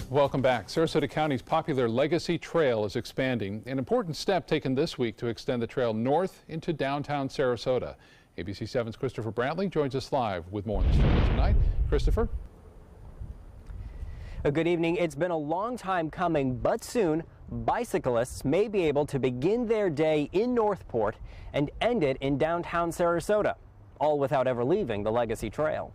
Welcome back. Sarasota County's popular Legacy Trail is expanding, an important step taken this week to extend the trail north into downtown Sarasota. ABC 7's Christopher Brantley joins us live with more on the story tonight. Christopher? Good evening. It's been a long time coming, but soon bicyclists may be able to begin their day in Northport and end it in downtown Sarasota, all without ever leaving the Legacy Trail.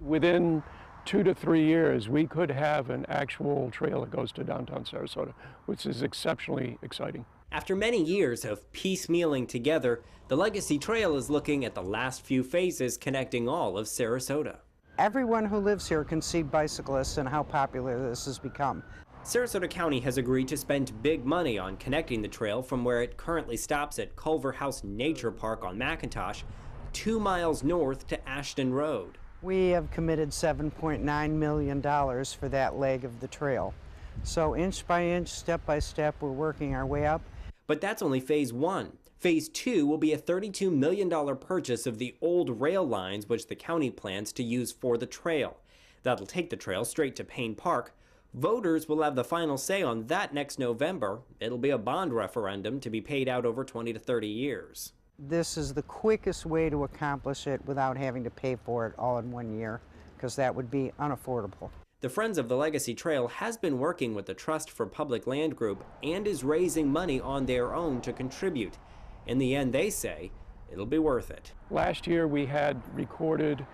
Within 2 to 3 years, we could have an actual trail that goes to downtown Sarasota, which is exceptionally exciting. After many years of piecemealing together, the Legacy Trail is looking at the last few phases connecting all of Sarasota. Everyone who lives here can see bicyclists and how popular this has become. Sarasota County has agreed to spend big money on connecting the trail from where it currently stops at Culver House Nature Park on McIntosh, 2 miles north to Ashton Road. We have committed $7.9 million for that leg of the trail. So inch by inch, step by step, we're working our way up. But that's only phase 1. Phase 2 will be a $32 million purchase of the old rail lines which the county plans to use for the trail. That'll take the trail straight to Payne Park. Voters will have the final say on that next November. It'll be a bond referendum to be paid out over 20 to 30 years. This is the quickest way to accomplish it without having to pay for it all in 1 year, because that would be unaffordable. The Friends of the Legacy Trail has been working with the Trust for Public Land Group and is raising money on their own to contribute. In the end, they say, it'll be worth it. Last year we had recorded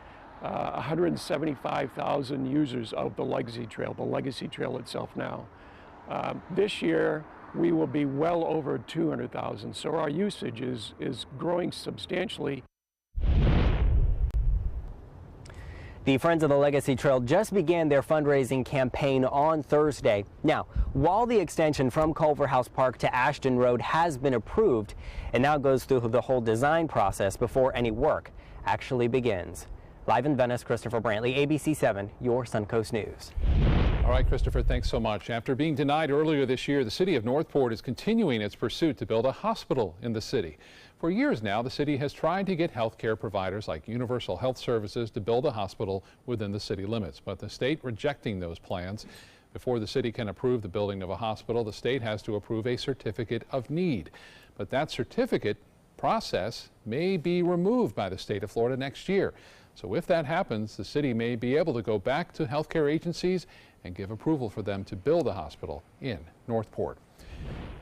175,000 users of the Legacy Trail itself now. This year we will be well over 200,000, so our usage is growing substantially. The Friends of the Legacy Trail just began their fundraising campaign on Thursday. Now, while the extension from Culver House Park to Ashton Road has been approved, it now goes through the whole design process before any work actually begins. Live in Venice, Christopher Brantley, ABC 7, your Suncoast News. All right, Christopher, thanks so much. After being denied earlier this year, the city of Northport is continuing its pursuit to build a hospital in the city. For years now, the city has tried to get health care providers like Universal Health Services to build a hospital within the city limits, but the state rejecting those plans. Before the city can approve the building of a hospital, the state has to approve a certificate of need. But that certificate process may be removed by the state of Florida next year. So if that happens, the city may be able to go back to healthcare agencies and give approval for them to build a hospital in Northport.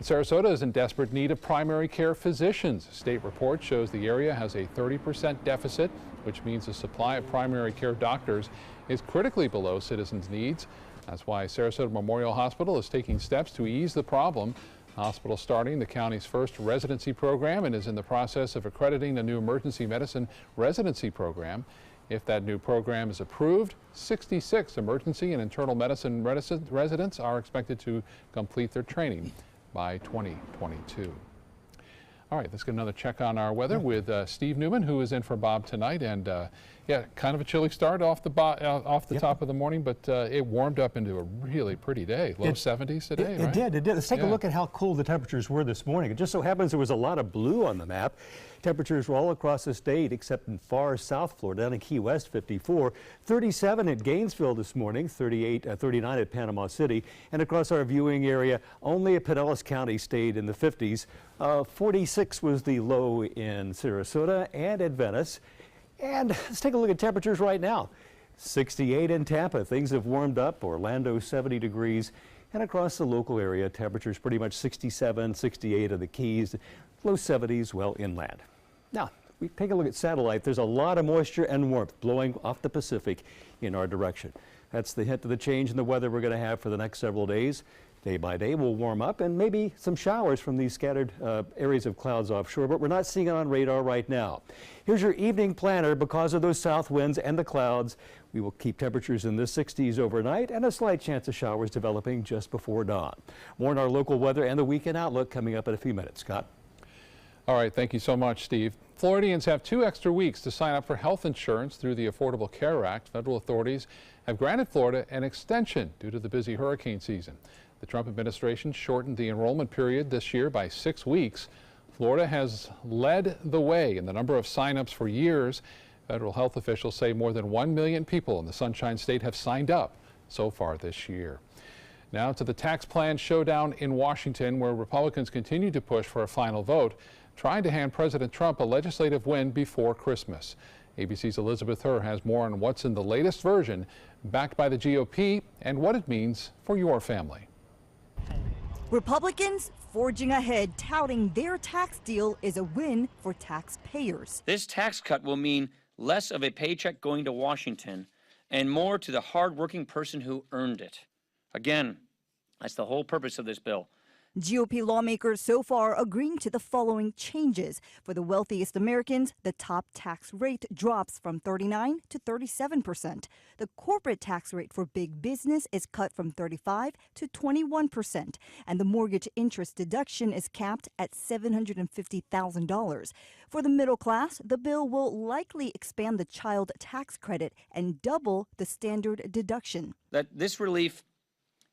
Sarasota is in desperate need of primary care physicians. A state report shows the area has a 30% deficit, which means the supply of primary care doctors is critically below citizens' needs. That's why Sarasota Memorial Hospital is taking steps to ease the problem. The hospital starting the county's first residency program and is in the process of accrediting the new emergency medicine residency program. If that new program is approved, 66 emergency and internal medicine residents are expected to complete their training by 2022. All right, let's get another check on our weather with Steve Newman, who is in for Bob tonight. And yeah, kind of a chilly start off the top of the morning, but it warmed up into a really pretty day. Low 70s today, right? It did. Let's take a look at how cool the temperatures were this morning. It just so happens there was a lot of blue on the map. Temperatures were all across the state except in far South Florida, down in Key West, 54. 37 at Gainesville this morning, 39 at Panama City. And across our viewing area, only at Pinellas County stayed in the 50s. 46 was the low in Sarasota and at Venice. And let's take a look at temperatures right now. 68 in Tampa. Things have warmed up. Orlando, 70 degrees. And across the local area, temperatures pretty much 67, 68 of the Keys, low 70s, well, inland. Now, we take a look at satellite. There's a lot of moisture and warmth blowing off the Pacific in our direction. That's the hint of the change in the weather we're going to have for the next several days. Day by day, we'll warm up and maybe some showers from these scattered areas of clouds offshore, but we're not seeing it on radar right now. Here's your evening planner. Because of those south winds and the clouds, we will keep temperatures in the 60s overnight and a slight chance of showers developing just before dawn. More on our local weather and the weekend outlook coming up in a few minutes. Scott? All right, thank you so much, Steve. Floridians have 2 extra weeks to sign up for health insurance through the Affordable Care Act. Federal authorities have granted Florida an extension due to the busy hurricane season. The Trump administration shortened the enrollment period this year by 6 weeks. Florida has led the way in the number of sign-ups for years. Federal health officials say more than 1 million people in the Sunshine State have signed up so far this year. Now to the tax plan showdown in Washington, where Republicans continue to push for a final vote, trying to hand President Trump a legislative win before Christmas. ABC's Elizabeth Hur has more on what's in the latest version, backed by the GOP, and what it means for your family. Republicans forging ahead, touting their tax deal is a win for taxpayers. This tax cut will mean less of a paycheck going to Washington and more to the hardworking person who earned it. Again, that's the whole purpose of this bill. GOP lawmakers so far agreeing to the following changes. For the wealthiest Americans, the top tax rate drops from 39% to 37%. The corporate tax rate for big business is cut from 35% to 21%. And the mortgage interest deduction is capped at $750,000. For the middle class, the bill will likely expand the child tax credit and double the standard deduction. That this relief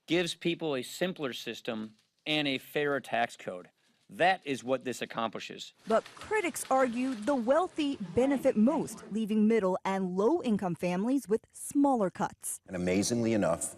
gives people a simpler system and a fairer tax code. That is what this accomplishes. But critics argue the wealthy benefit most, leaving middle and low-income families with smaller cuts. And amazingly enough,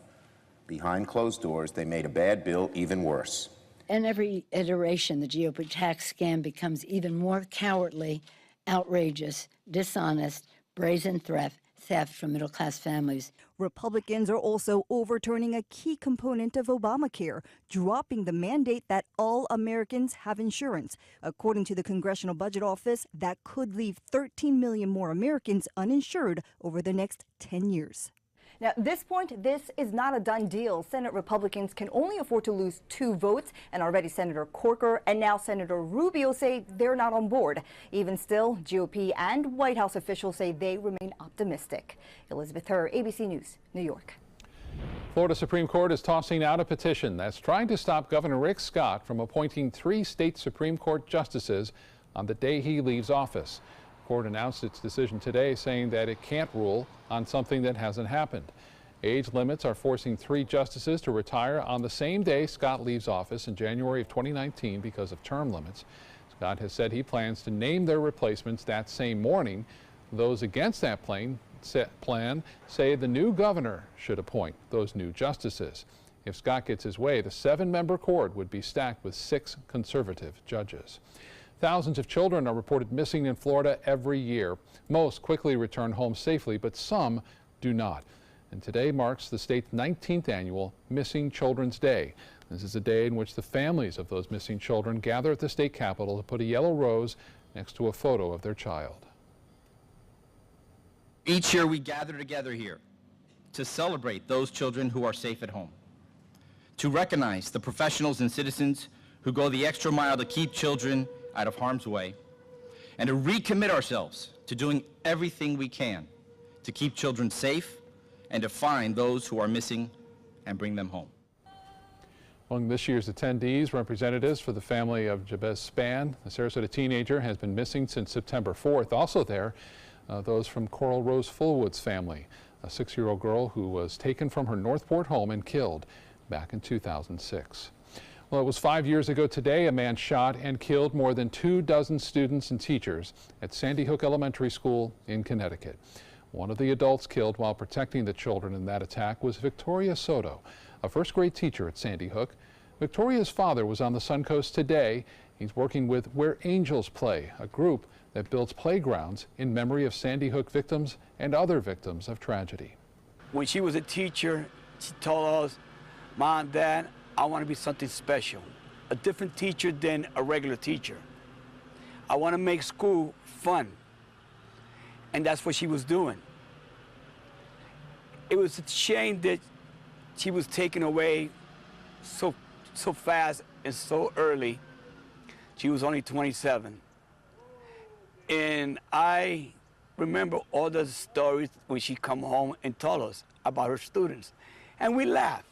behind closed doors, they made a bad bill even worse. In every iteration, the GOP tax scam becomes even more cowardly, outrageous, dishonest, brazen theft from middle-class families. Republicans are also overturning a key component of Obamacare, dropping the mandate that all Americans have insurance. According to the Congressional Budget Office, that could leave 13 million more Americans uninsured over the next 10 years. Now, at this point, this is not a done deal. Senate Republicans can only afford to lose 2 votes, and already Senator Corker and now Senator Rubio say they're not on board. Even still, GOP and White House officials say they remain optimistic. Elizabeth Hur, ABC News, New York. Florida Supreme Court is tossing out a petition that's trying to stop Governor Rick Scott from appointing 3 state Supreme Court justices on the day he leaves office. The court announced its decision today, saying that it can't rule on something that hasn't happened. Age limits are forcing 3 justices to retire on the same day Scott leaves office in January of 2019 because of term limits. Scott has said he plans to name their replacements that same morning. Those against that plan say the new governor should appoint those new justices. If Scott gets his way, the 7-member court would be stacked with 6 conservative judges. Thousands of children are reported missing in Florida every year. Most quickly return home safely, but some do not. And today marks the state's 19th annual Missing Children's Day. This is a day in which the families of those missing children gather at the state capitol to put a yellow rose next to a photo of their child. Each year we gather together here to celebrate those children who are safe at home, to recognize the professionals and citizens who go the extra mile to keep children out of harm's way, and to recommit ourselves to doing everything we can to keep children safe and to find those who are missing and bring them home. Among this year's attendees, representatives for the family of Jabez Spann. The Sarasota teenager has been missing since September 4th. Also there, those from Coral Rose Fullwood's family, a 6-year-old girl who was taken from her Northport home and killed back in 2006. Well, it was 5 years ago today a man shot and killed more than 24 students and teachers at Sandy Hook Elementary School in Connecticut. One of the adults killed while protecting the children in that attack was Victoria Soto, a first-grade teacher at Sandy Hook. Victoria's father was on the Suncoast today. He's working with Where Angels Play, a group that builds playgrounds in memory of Sandy Hook victims and other victims of tragedy. When she was a teacher, she told us, "Mom, Dad, I want to be something special, a different teacher than a regular teacher. I want to make school fun." And that's what she was doing. It was a shame that she was taken away so fast and so early. She was only 27. And I remember all the stories when she come home and told us about her students. And we laughed.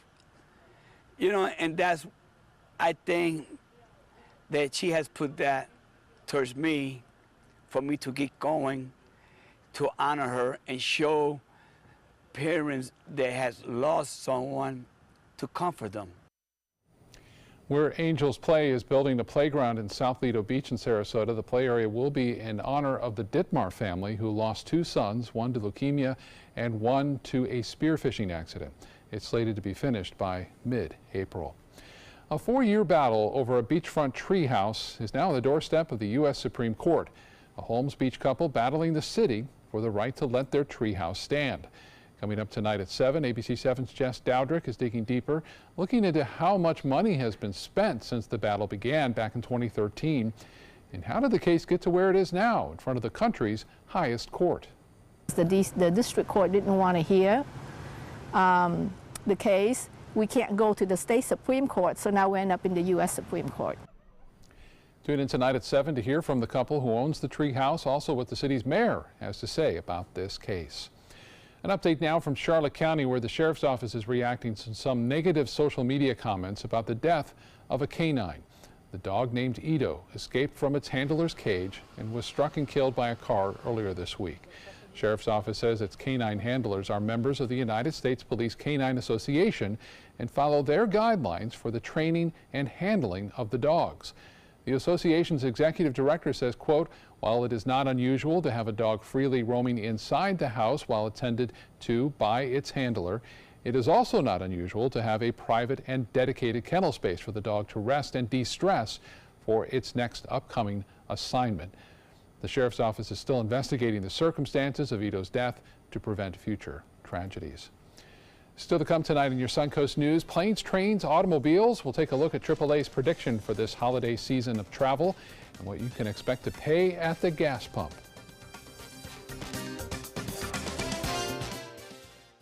You know, and that's, I think that she has put that towards me for me to get going, to honor her and show parents that has lost someone to comfort them. Where Angels Play is building a playground in South Lido Beach in Sarasota. The play area will be in honor of the Dittmar family who lost 2 sons, one to leukemia and one to a spearfishing accident. It's slated to be finished by mid-April. A 4-year battle over a beachfront treehouse is now on the doorstep of the U.S. Supreme Court. A Holmes Beach couple battling the city for the right to let their treehouse stand. Coming up tonight at 7, ABC 7's Jess Dowdrick is digging deeper, looking into how much money has been spent since the battle began back in 2013. And how did the case get to where it is now, in front of the country's highest court? The district court didn't want to hear the case. We can't go to the state Supreme Court, so now we end up in the U.S. Supreme Court. Tune in tonight at 7 to hear from the couple who owns the tree house, also what the city's mayor has to say about this case. An update now from Charlotte County, where the sheriff's office is reacting to some negative social media comments about the death of a canine. The dog named Ito escaped from its handler's cage and was struck and killed by a car earlier this week. Sheriff's office says its canine handlers are members of the United States Police Canine Association and follow their guidelines for the training and handling of the dogs. The association's executive director says, quote, "While it is not unusual to have a dog freely roaming inside the house while attended to by its handler, it is also not unusual to have a private and dedicated kennel space for the dog to rest and de-stress for its next upcoming assignment." The sheriff's office is still investigating the circumstances of Ito's death to prevent future tragedies. Still to come tonight in your Suncoast News, planes, trains, automobiles. We'll take a look at AAA's prediction for this holiday season of travel and what you can expect to pay at the gas pump.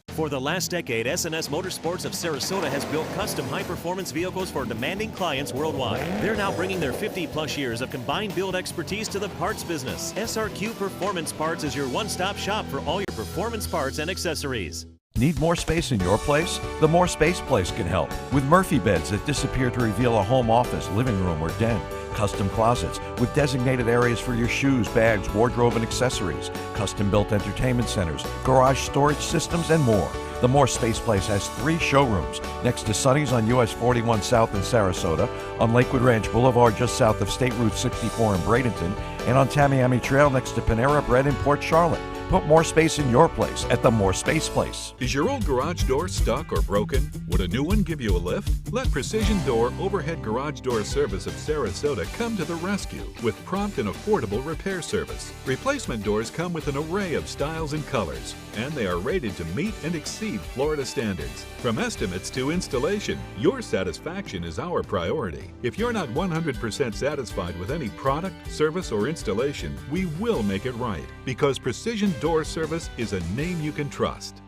For the last decade, S&S Motorsports of Sarasota has built custom high-performance vehicles for demanding clients worldwide. They're now bringing their 50-plus years of combined build expertise to the parts business. SRQ Performance Parts is your one-stop shop for all your performance parts and accessories. Need more space in your place? The More Space Place can help. With Murphy beds that disappear to reveal a home office, living room, or den. Custom closets with designated areas for your shoes, bags, wardrobe, and accessories. Custom-built entertainment centers, garage storage systems, and more. The More Space Place has 3 showrooms next to Sonny's on US 41 South in Sarasota, on Lakewood Ranch Boulevard just south of State Route 64 in Bradenton, and on Tamiami Trail next to Panera Bread in Port Charlotte. Put more space in your place at the More Space Place. Is your old garage door stuck or broken? Would a new one give you a lift? Let Precision Door Overhead Garage Door Service of Sarasota come to the rescue with prompt and affordable repair service. Replacement doors come with an array of styles and colors, and they are rated to meet and exceed Florida standards. From estimates to installation, your satisfaction is our priority. If you're not 100% satisfied with any product, service, or installation, we will make it right, because Precision Door Service is a name you can trust.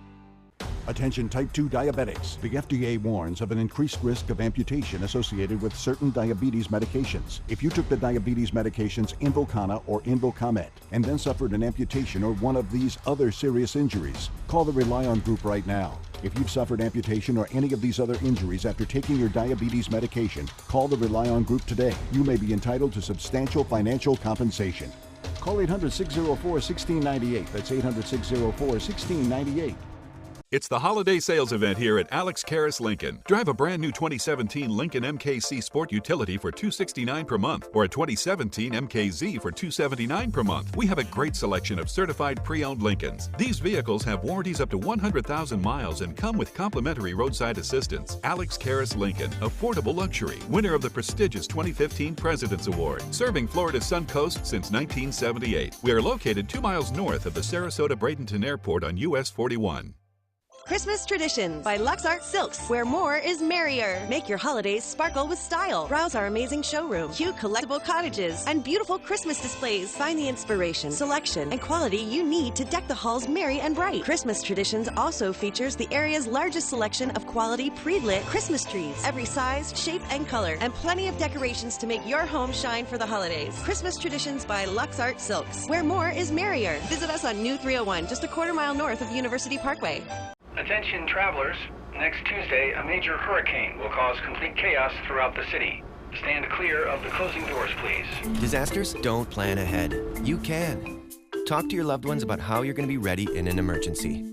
Attention type 2 diabetics. The FDA warns of an increased risk of amputation associated with certain diabetes medications. If you took the diabetes medications Invokana or Invokamet and then suffered an amputation or one of these other serious injuries, call the Rely On Group right now. If you've suffered amputation or any of these other injuries after taking your diabetes medication, call the Rely On Group today. You may be entitled to substantial financial compensation. Call 800-604-1698. That's 800-604-1698. It's the holiday sales event here at Alex Karras Lincoln. Drive a brand new 2017 Lincoln MKC Sport Utility for $269 per month or a 2017 MKZ for $279 per month. We have a great selection of certified pre-owned Lincolns. These vehicles have warranties up to 100,000 miles and come with complimentary roadside assistance. Alex Karras Lincoln, affordable luxury, winner of the prestigious 2015 President's Award, serving Florida's Suncoast since 1978. We are located 2 miles north of the Sarasota-Bradenton Airport on US 41. Christmas Traditions by LuxArt Silks, where more is merrier. Make your holidays sparkle with style. Browse our amazing showroom, cute collectible cottages, and beautiful Christmas displays. Find the inspiration, selection, and quality you need to deck the halls merry and bright. Christmas Traditions also features the area's largest selection of quality pre-lit Christmas trees, every size, shape, and color, and plenty of decorations to make your home shine for the holidays. Christmas Traditions by LuxArt Silks, where more is merrier. Visit us on New 301, just a quarter-mile north of University Parkway. Attention travelers, next Tuesday a major hurricane will cause complete chaos throughout the city. Stand clear of the closing doors, please. Disasters don't plan ahead. You can. Talk to your loved ones about how you're going to be ready in an emergency.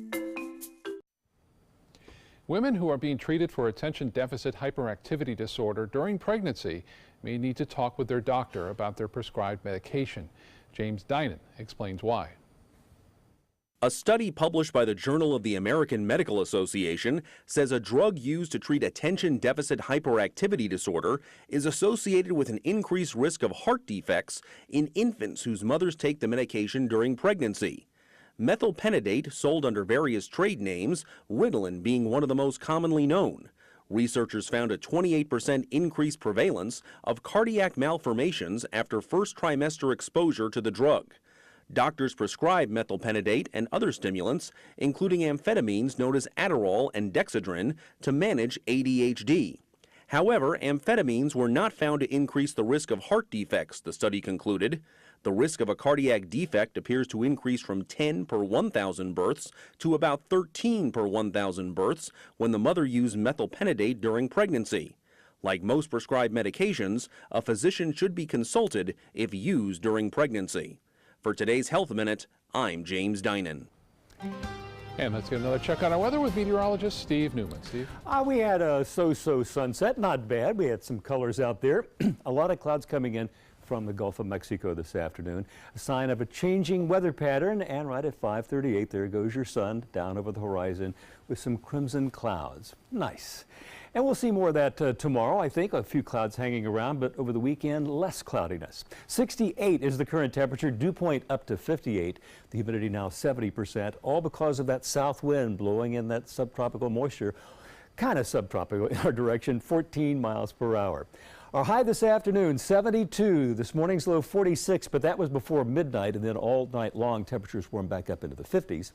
Women who are being treated for attention deficit hyperactivity disorder during pregnancy may need to talk with their doctor about their prescribed medication. James Dinan explains why. A study published by the Journal of the American Medical Association says a drug used to treat attention deficit hyperactivity disorder is associated with an increased risk of heart defects in infants whose mothers take the medication during pregnancy. Methylphenidate, sold under various trade names, Ritalin being one of the most commonly known. Researchers found a 28% increased prevalence of cardiac malformations after first trimester exposure to the drug. Doctors prescribe methylphenidate and other stimulants, including amphetamines known as Adderall and Dexedrine, to manage ADHD. However, amphetamines were not found to increase the risk of heart defects, the study concluded. The risk of a cardiac defect appears to increase from 10 per 1,000 births to about 13 per 1,000 births when the mother used methylphenidate during pregnancy. Like most prescribed medications, a physician should be consulted if used during pregnancy. For today's Health Minute, I'm James Dinan. And let's get another check on our weather with meteorologist Steve Newman. Steve? We had a so-so sunset, not bad. We had some colors out there. A lot of clouds coming in from the Gulf of Mexico this afternoon. A sign of a changing weather pattern, and right at 5:38, there goes your sun down over the horizon with some crimson clouds. Nice. And we'll see more of that tomorrow, I think. A few clouds hanging around, but over the weekend, less cloudiness. 68 is the current temperature, dew point up to 58. The humidity now 70%, all because of that south wind blowing in that subtropical moisture, kind of subtropical in our direction, 14 miles per hour. Our high this afternoon, 72. This morning's low, 46, but that was before midnight, and then all night long, temperatures warmed back up into the 50s.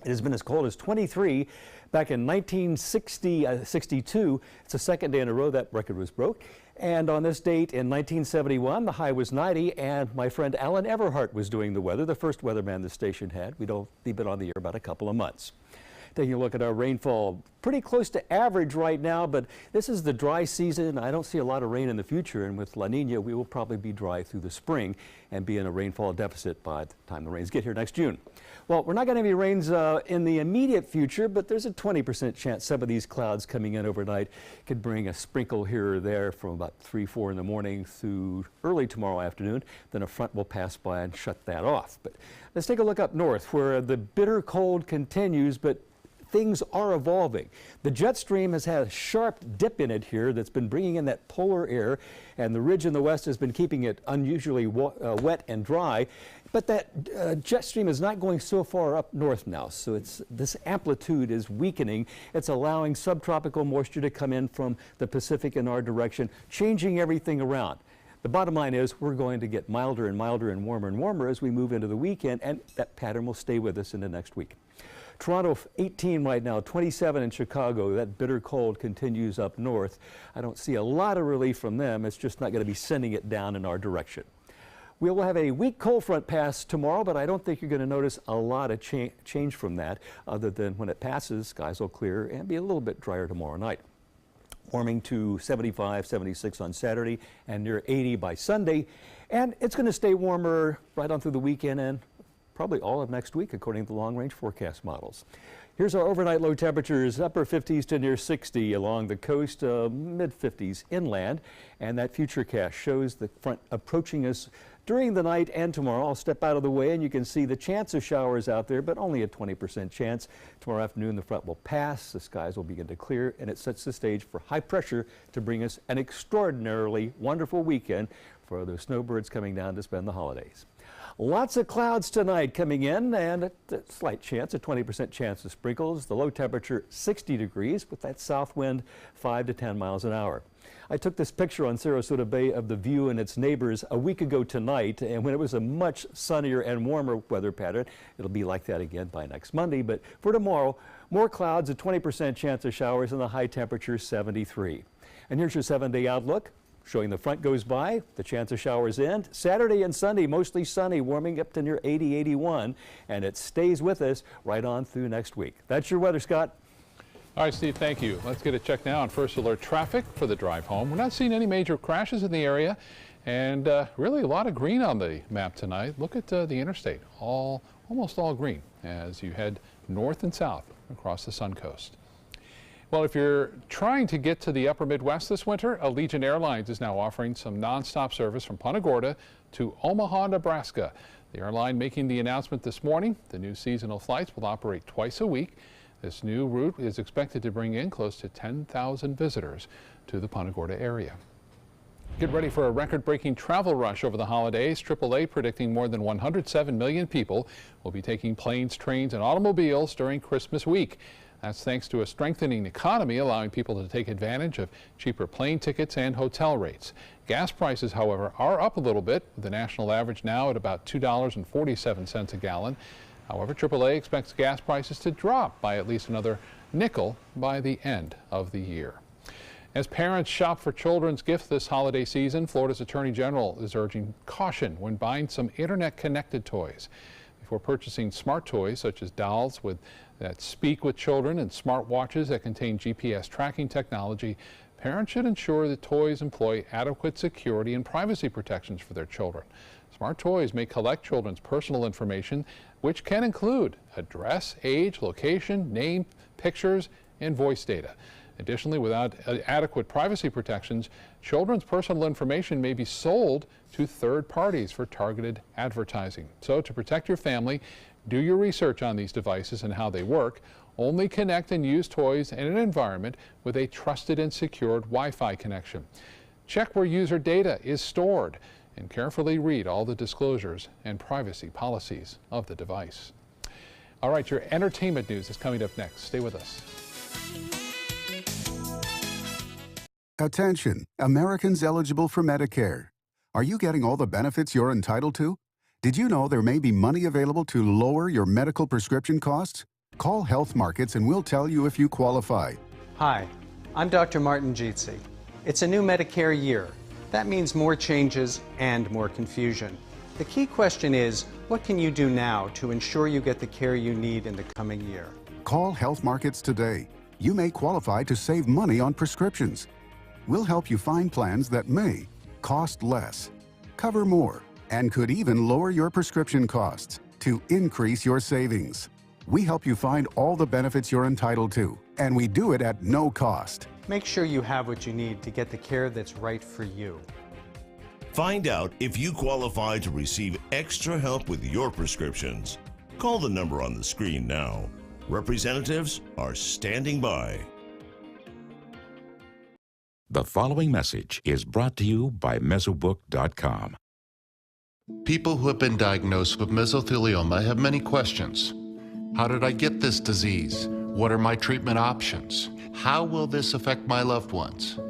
It has been as cold as 23 back in 1962. It's the second day in a row that record was broke. And on this date in 1971, the high was 90, and my friend Alan Everhart was doing the weather, the first weatherman the station had. We'd only been on the air about a couple of months. Taking a look at our rainfall, pretty close to average right now, but this is the dry season. I don't see a lot of rain in the future, and with La Nina, we will probably be dry through the spring and be in a rainfall deficit by the time the rains get here next June. Well, we're not going to have any rains in the immediate future, but there's a 20% chance some of these clouds coming in overnight could bring a sprinkle here or there from about 3, 4 in the morning through early tomorrow afternoon. Then a front will pass by and shut that off. But let's take a look up north where the bitter cold continues, but things are evolving. The jet stream has had a sharp dip in it here that's been bringing in that polar air, and the ridge in the west has been keeping it unusually wet and dry. But that jet stream is not going so far up north now, so this amplitude is weakening. It's allowing subtropical moisture to come in from the Pacific in our direction, changing everything around. The bottom line is we're going to get milder and milder and warmer as we move into the weekend, and that pattern will stay with us into next week. Toronto 18 right now, 27 in Chicago. That bitter cold continues up north. I don't see a lot of relief from them. It's just not going to be sending it down in our direction. We will have a weak cold front pass tomorrow, but I don't think you're going to notice a lot of change from that, other than when it passes, skies will clear and be a little bit drier tomorrow night. Warming to 75, 76 on Saturday and near 80 by Sunday. And it's going to stay warmer right on through the weekend and probably all of next week, according to the long-range forecast models. Here's our overnight low temperatures, upper 50s to near 60 along the coast, mid-50s inland. And that futurecast shows the front approaching us during the night and tomorrow. I'll step out of the way and you can see the chance of showers out there, but only a 20% chance. Tomorrow afternoon, the front will pass, the skies will begin to clear, and it sets the stage for high pressure to bring us an extraordinarily wonderful weekend for those snowbirds coming down to spend the holidays. Lots of clouds tonight coming in, and a slight chance, a 20% chance of sprinkles. The low temperature 60 degrees with that south wind 5 to 10 miles an hour. I took this picture on Sarasota Bay of the view and its neighbors a week ago tonight, and when it was a much sunnier and warmer weather pattern. It'll be like that again by next Monday, but for tomorrow, more clouds, a 20% chance of showers, and the high temperature 73. And here's your 7-day outlook. Showing the front goes by, the chance of showers end. Saturday and Sunday, mostly sunny, warming up to near 80, 81, and it stays with us right on through next week. That's your weather, Scott. All right, Steve, thank you. Let's get a check now on First Alert traffic for the drive home. We're not seeing any major crashes in the area, and really a lot of green on the map tonight. Look at the interstate, almost all green as you head north and south across the Suncoast. Well, if you're trying to get to the upper Midwest this winter, Allegiant Airlines is now offering some nonstop service from Punta Gorda to Omaha, Nebraska. The airline making the announcement this morning. The new seasonal flights will operate twice a week. This new route is expected to bring in close to 10,000 visitors to the Punta Gorda area. Get ready for a record-breaking travel rush over the holidays. AAA predicting more than 107 million people will be taking planes, trains, and automobiles during Christmas week. That's thanks to a strengthening economy, allowing people to take advantage of cheaper plane tickets and hotel rates. Gas prices, however, are up a little bit, with the national average now at about $2.47 a gallon. However, AAA expects gas prices to drop by at least another nickel by the end of the year. As parents shop for children's gifts this holiday season, Florida's Attorney General is urging caution when buying some internet-connected toys. Before purchasing smart toys such as dolls that speak with children and smartwatches that contain GPS tracking technology, parents should ensure that toys employ adequate security and privacy protections for their children. Smart toys may collect children's personal information, which can include address, age, location, name, pictures, and voice data. Additionally, without adequate privacy protections, children's personal information may be sold to third parties for targeted advertising. So to protect your family, do your research on these devices and how they work. Only connect and use toys in an environment with a trusted and secured Wi-Fi connection. Check where user data is stored and carefully read all the disclosures and privacy policies of the device. All right, your entertainment news is coming up next. Stay with us. Attention, Americans eligible for Medicare. Are you getting all the benefits you're entitled to? Did you know there may be money available to lower your medical prescription costs? Call Health Markets and we'll tell you if you qualify. Hi, I'm Dr. Martin Jeetsi. It's a new Medicare year. That means more changes and more confusion. The key question is, what can you do now to ensure you get the care you need in the coming year? Call Health Markets today. You may qualify to save money on prescriptions. We'll help you find plans that may cost less, cover more, and could even lower your prescription costs to increase your savings. We help you find all the benefits you're entitled to, and we do it at no cost. Make sure you have what you need to get the care that's right for you. Find out if you qualify to receive extra help with your prescriptions. Call the number on the screen now. Representatives are standing by. The following message is brought to you by Mesobook.com. People who have been diagnosed with mesothelioma have many questions. How did I get this disease? What are my treatment options? How will this affect my loved ones?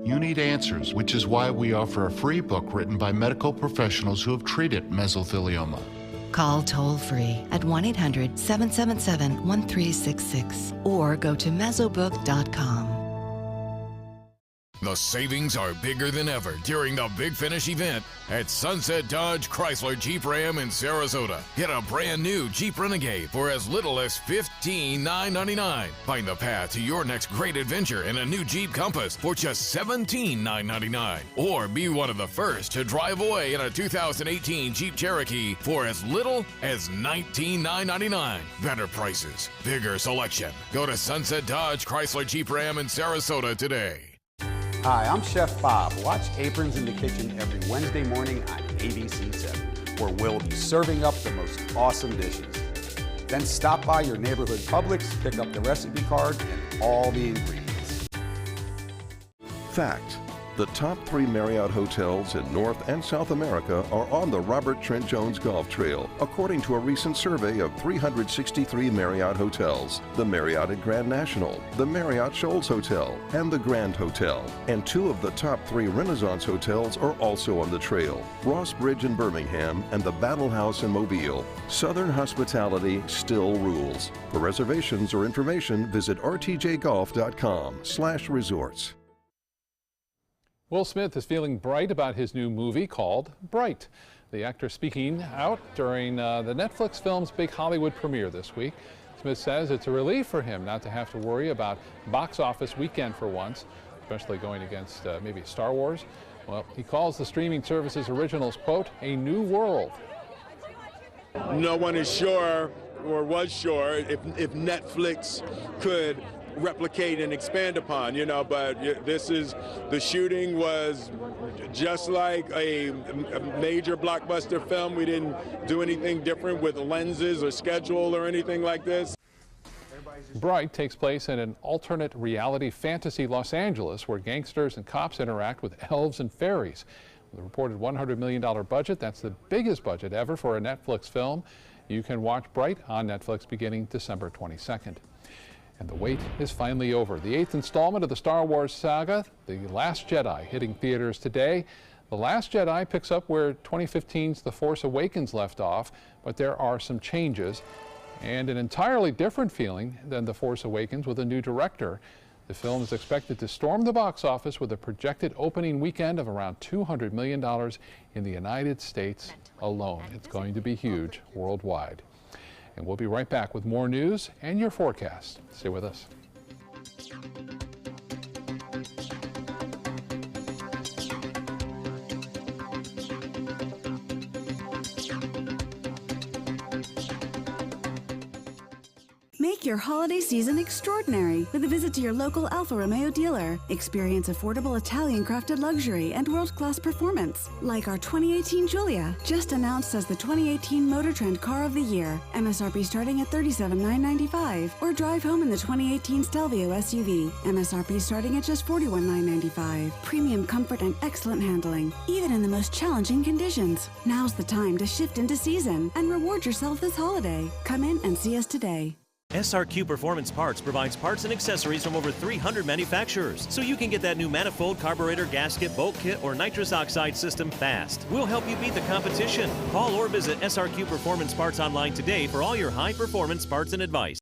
You need answers, which is why we offer a free book written by medical professionals who have treated mesothelioma. Call toll-free at 1-800-777-1366 or go to Mesobook.com. The savings are bigger than ever during the Big Finish event at Sunset Dodge Chrysler Jeep Ram in Sarasota. Get a brand new Jeep Renegade for as little as $15,999. Find the path to your next great adventure in a new Jeep Compass for just $17,999. Or be one of the first to drive away in a 2018 Jeep Cherokee for as little as $19,999. Better prices, bigger selection. Go to Sunset Dodge Chrysler Jeep Ram in Sarasota today. Hi, I'm Chef Bob. Watch Aprons in the Kitchen every Wednesday morning on ABC7, where we'll be serving up the most awesome dishes. Then stop by your neighborhood Publix, pick up the recipe card and all the ingredients. Fact: the top 3 Marriott hotels in North and South America are on the Robert Trent Jones Golf Trail, according to a recent survey of 363 Marriott hotels. The Marriott at Grand National, the Marriott Shoals Hotel, and the Grand Hotel. And 2 of the top 3 Renaissance hotels are also on the trail: Ross Bridge in Birmingham and the Battle House in Mobile. Southern hospitality still rules. For reservations or information, visit rtjgolf.com/resorts. Will Smith is feeling bright about his new movie called Bright. The actor speaking out during the Netflix film's big Hollywood premiere this week. Smith says it's a relief for him not to have to worry about box office weekend for once, especially going against maybe Star Wars. Well, he calls the streaming service's originals, quote, a new world. No one is sure or was sure if Netflix could replicate and expand upon, but the shooting was just like a major blockbuster film. We didn't do anything different with lenses or schedule or anything like this. Bright takes place in an alternate reality fantasy Los Angeles where gangsters and cops interact with elves and fairies. With a reported $100 million budget, that's the biggest budget ever for a Netflix film. You can watch Bright on Netflix beginning December 22nd. And the wait is finally over. The 8th installment of the Star Wars saga, The Last Jedi, hitting theaters today. The Last Jedi picks up where 2015's The Force Awakens left off, but there are some changes and an entirely different feeling than The Force Awakens with a new director. The film is expected to storm the box office with a projected opening weekend of around $200 million in the United States alone. It's going to be huge worldwide. And we'll be right back with more news and your forecast. Stay with us. Make your holiday season extraordinary with a visit to your local Alfa Romeo dealer. Experience affordable Italian-crafted luxury and world-class performance, like our 2018 Giulia, just announced as the 2018 Motor Trend Car of the Year. MSRP starting at $37,995. Or drive home in the 2018 Stelvio SUV. MSRP starting at just $41,995. Premium comfort and excellent handling, even in the most challenging conditions. Now's the time to shift into season and reward yourself this holiday. Come in and see us today. SRQ Performance Parts provides parts and accessories from over 300 manufacturers, so you can get that new manifold, carburetor, gasket, bolt kit, or nitrous oxide system fast. We'll help you beat the competition. Call or visit SRQ Performance Parts online today for all your high-performance parts and advice.